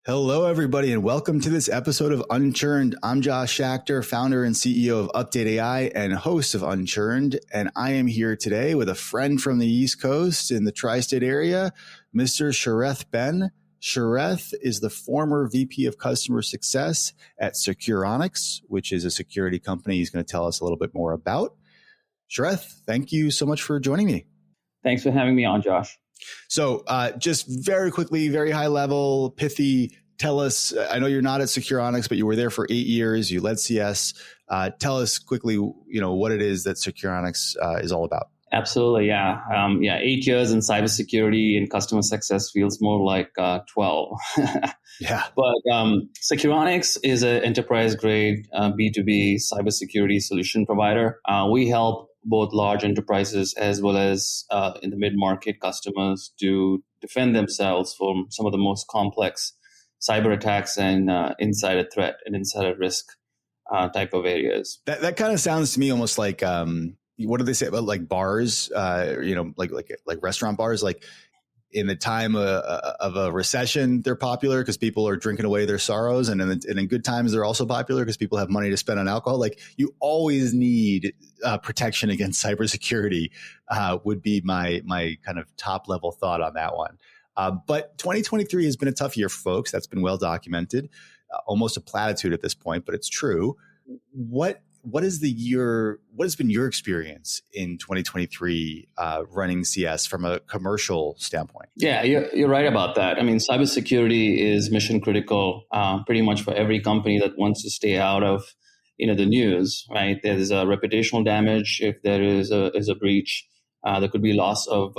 Hello, everybody, and welcome to this episode of Unchurned. I'm Josh Schachter, founder and CEO of UpdateAI and host of Unchurned. And I am here today with a friend from the East Coast in the tri-state area, Mr. Shareth Ben. Shareth is the former VP of Customer Success at Securonics, which is a security company he's going to tell us a little bit more about. Shareth, thank you so much for joining me. Thanks for having me on, Josh. So just very quickly, very high level, pithy, tell us, I know you're not at Securonics, but you were there for 8 years. You led CS. Tell us quickly, what it is that Securonics is all about. Absolutely, yeah. 8 years in cybersecurity and customer success feels more like 12. Yeah. But Securonics is an enterprise-grade B2B cybersecurity solution provider. We help both large enterprises as well as in the mid-market customers to defend themselves from some of the most complex cyber attacks and insider threat and insider risk type of areas. That kind of sounds to me almost like, what do they say about like bars, like restaurant bars, like in the time of a recession, they're popular because people are drinking away their sorrows. And in good times, they're also popular because people have money to spend on alcohol. Like you always need protection against cybersecurity would be my kind of top level thought on that one. But 2023 has been a tough year for folks. That's been well documented, almost a platitude at this point, but it's true. What has been your experience in 2023 running CS from a commercial standpoint? Yeah, you're right about that. I mean, cybersecurity is mission critical pretty much for every company that wants to stay out of the news, right? There's a reputational damage if there is a breach. There could be loss of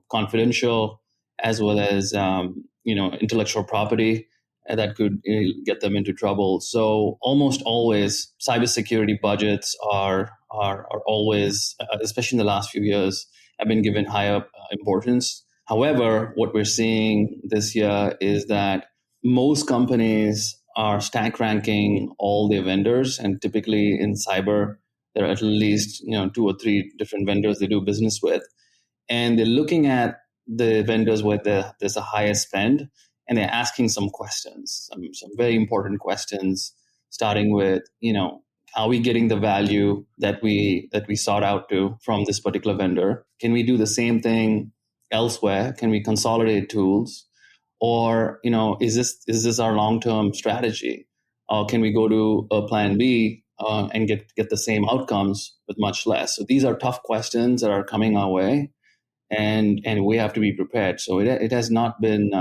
confidential as well as intellectual property. And that could get them into trouble. So almost always, cybersecurity budgets are always, especially in the last few years, have been given higher importance. However, what we're seeing this year is that most companies are stack ranking all their vendors, and typically in cyber, there are at least 2 or 3 different vendors they do business with, and they're looking at the vendors where there's a higher spend. And they're asking some questions, some very important questions, starting with, are we getting the value that we sought out to from this particular vendor? Can we do the same thing elsewhere? Can we consolidate tools? Or, is this our long-term strategy? Or can we go to a plan B and get the same outcomes with much less? So these are tough questions that are coming our way, and we have to be prepared. So it has not been...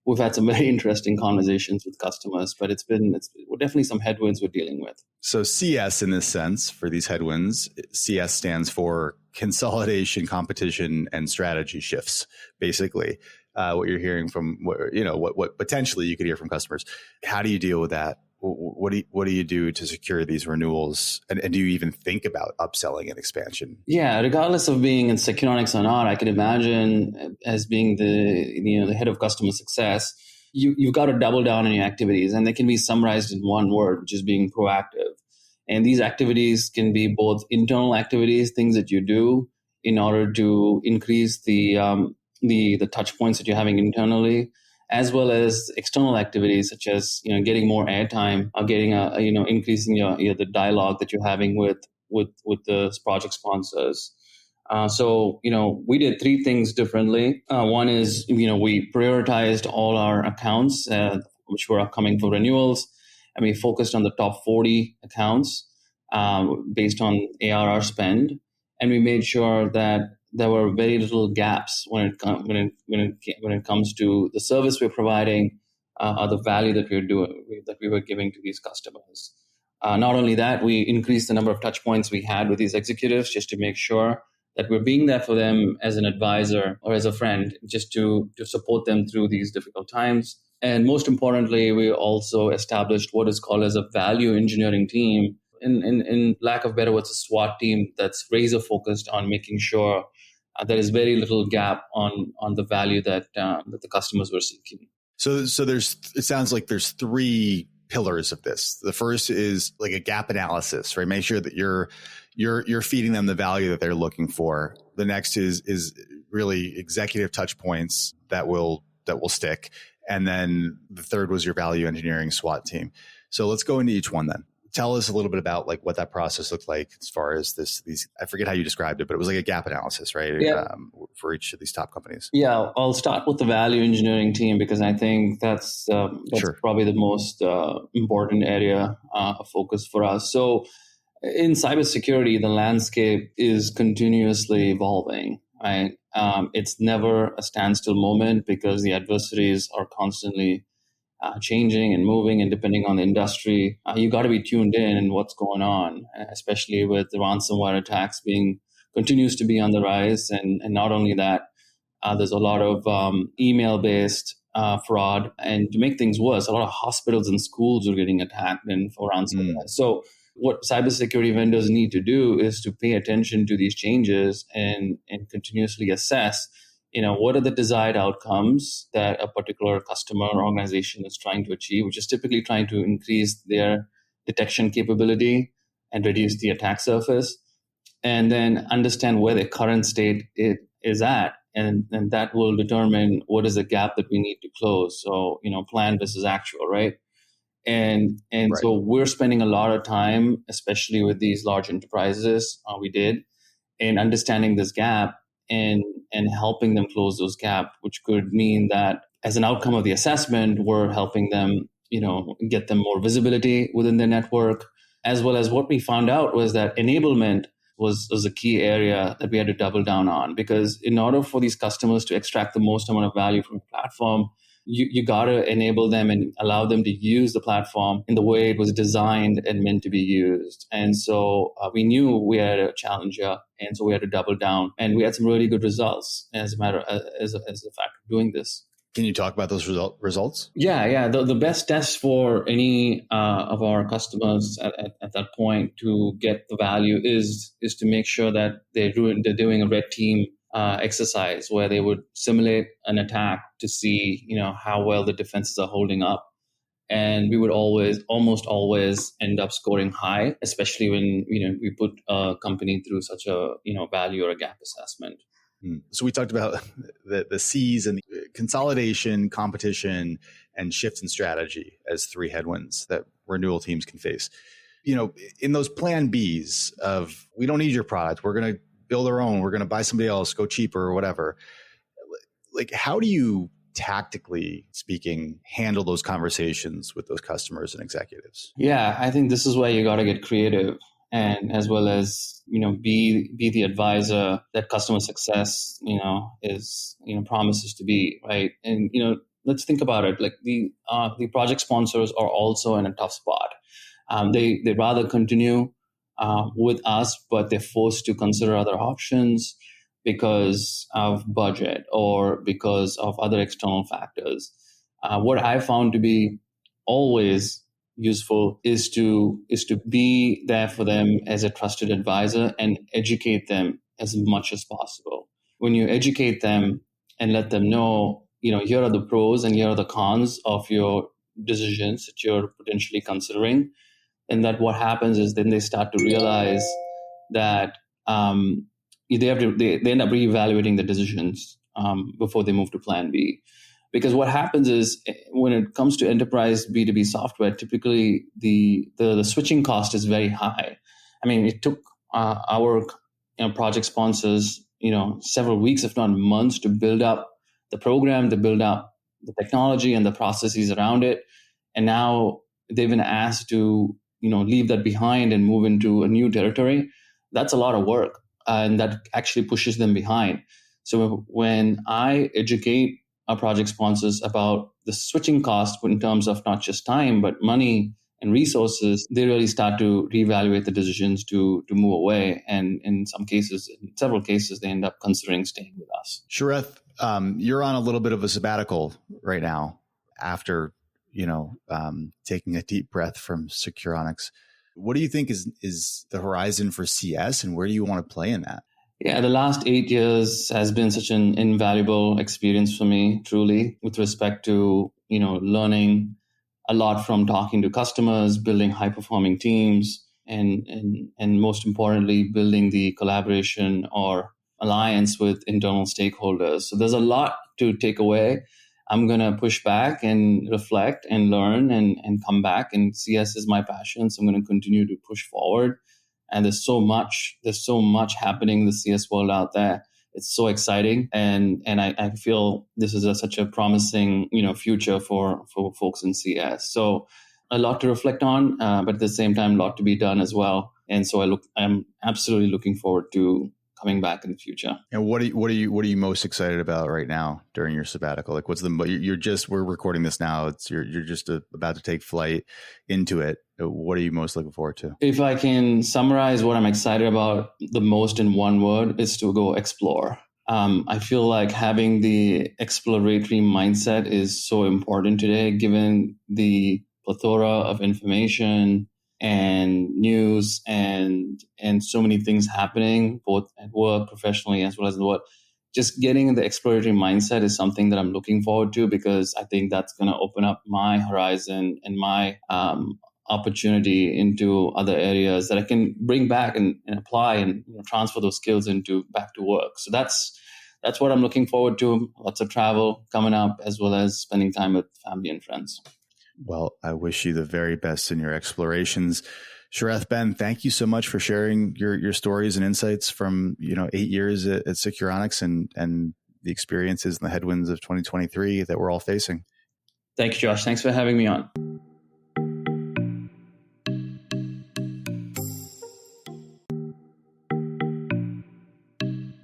We've had some very interesting conversations with customers, but it's definitely some headwinds we're dealing with. So CS, in this sense, for these headwinds, CS stands for consolidation, competition, and strategy shifts. Basically, what you're hearing from what potentially you could hear from customers. How do you deal with that? What do you do to secure these renewals? And do you even think about upselling and expansion? Yeah, regardless of being in Securonics or not, I can imagine as being the head of customer success, you've got to double down on your activities, and they can be summarized in one word, which is being proactive. And these activities can be both internal activities, things that you do in order to increase the touch points that you're having internally, as well as external activities such as getting more airtime or getting increasing the dialogue that you're having with the project sponsors. So we did 3 things differently. One is we prioritized all our accounts which were upcoming for renewals, and we focused on the top 40 accounts based on ARR spend, and we made sure that there were very little gaps when it comes to the service we're providing or the value that we were giving to these customers. Not only that, we increased the number of touch points we had with these executives just to make sure that we're being there for them as an advisor or as a friend, just to support them through these difficult times. And most importantly, we also established what is called as a value engineering team. In lack of better words, a SWAT team that's razor focused on making sure there is very little gap on the value that the customers were seeking. So it sounds like there's 3 pillars of this. The first is like a gap analysis, right? Make sure that you're feeding them the value that they're looking for. The next is really executive touch points that will stick. And then the third was your value engineering SWAT team. So let's go into each one then. Tell us a little bit about like what that process looked like as far as these, I forget how you described it, but it was like a gap analysis, right? Yeah. For each of these top companies. Yeah, I'll start with the value engineering team because I think that's Sure. probably the most important area of focus for us. So in cybersecurity, the landscape is continuously evolving, right? It's never a standstill moment because the adversaries are constantly changing and moving, and depending on the industry, you got to be tuned in what's going on, especially with the ransomware attacks continues to be on the rise. And not only that, there's a lot of email-based fraud. And to make things worse, a lot of hospitals and schools are getting attacked for ransomware. So what cybersecurity vendors need to do is to pay attention to these changes and continuously assess, what are the desired outcomes that a particular customer or organization is trying to achieve, which is typically trying to increase their detection capability and reduce the attack surface, and then understand where the current state is at. And that will determine what is the gap that we need to close. So, plan versus actual, right? And Right. So we're spending a lot of time, especially with these large enterprises, we did, in understanding this gap and helping them close those gaps, which could mean that as an outcome of the assessment, we're helping them, get them more visibility within their network, as well as what we found out was that enablement was a key area that we had to double down on, because in order for these customers to extract the most amount of value from the platform, you got to enable them and allow them to use the platform in the way it was designed and meant to be used. And so we knew we had a challenge here, and so we had to double down, and we had some really good results as a fact of doing this. Can you talk about those results? Yeah. The best test for any of our customers at that point to get the value is to make sure that they're doing a red team exercise where they would simulate an attack to see, how well the defenses are holding up. And we would almost always end up scoring high, especially when, we put a company through such a, value or a gap assessment. So we talked about the C's and the consolidation, competition, and shift in strategy as three headwinds that renewal teams can face. In those plan Bs of, we don't need your product, we're going to build our own, we're going to buy somebody else, go cheaper or whatever. Like, how do you, tactically speaking, handle those conversations with those customers and executives? Yeah, I think this is where you got to get creative, and as well as, be the advisor that customer success, is, promises to be, right? And, let's think about it. Like the project sponsors are also in a tough spot. They rather continue with us, but they're forced to consider other options because of budget or because of other external factors. What I found to be always useful is to be there for them as a trusted advisor and educate them as much as possible. When you educate them and let them know, here are the pros and here are the cons of your decisions that you're potentially considering, and that what happens is then they start to realize that they end up reevaluating the decisions before they move to plan B. Because what happens is when it comes to enterprise B2B software, typically the switching cost is very high. I mean, it took our project sponsors several weeks, if not months, to build up the program, to build up the technology and the processes around it. And now they've been asked to leave that behind and move into a new territory. That's a lot of work, and that actually pushes them behind. So when I educate our project sponsors about the switching cost in terms of not just time, but money and resources, they really start to reevaluate the decisions to move away. And in several cases, they end up considering staying with us. Shareth, you're on a little bit of a sabbatical right now after, taking a deep breath from Securonics. What do you think is the horizon for CS, and where do you want to play in that? Yeah, the last 8 years has been such an invaluable experience for me, truly, with respect to, learning a lot from talking to customers, building high-performing teams, and most importantly, building the collaboration or alliance with internal stakeholders. So there's a lot to take away. I'm going to push back and reflect and learn and come back. And CS is my passion. So I'm going to continue to push forward. And there's so much happening in the CS world out there. It's so exciting. And I feel this is such a promising, future for folks in CS. So a lot to reflect on, but at the same time, a lot to be done as well. And so I'm absolutely looking forward to coming back in the future. And what are you most excited about right now during your sabbatical? Like, we're recording this now. You're just about to take flight into it. What are you most looking forward to? If I can summarize what I'm excited about the most in one word, is to go explore. I feel like having the exploratory mindset is so important today, given the plethora of information and news and so many things happening, both at work, professionally, as well as in the work. Just getting the exploratory mindset is something that I'm looking forward to, because I think that's going to open up my horizon and my opportunity into other areas that I can bring back and apply and transfer those skills back to work. So that's what I'm looking forward to. Lots of travel coming up, as well as spending time with family and friends. Well, I wish you the very best in your explorations. Shareth Ben, thank you so much for sharing your stories and insights from 8 years at Securonics and the experiences and the headwinds of 2023 that we're all facing. Thank you, Josh. Thanks for having me on.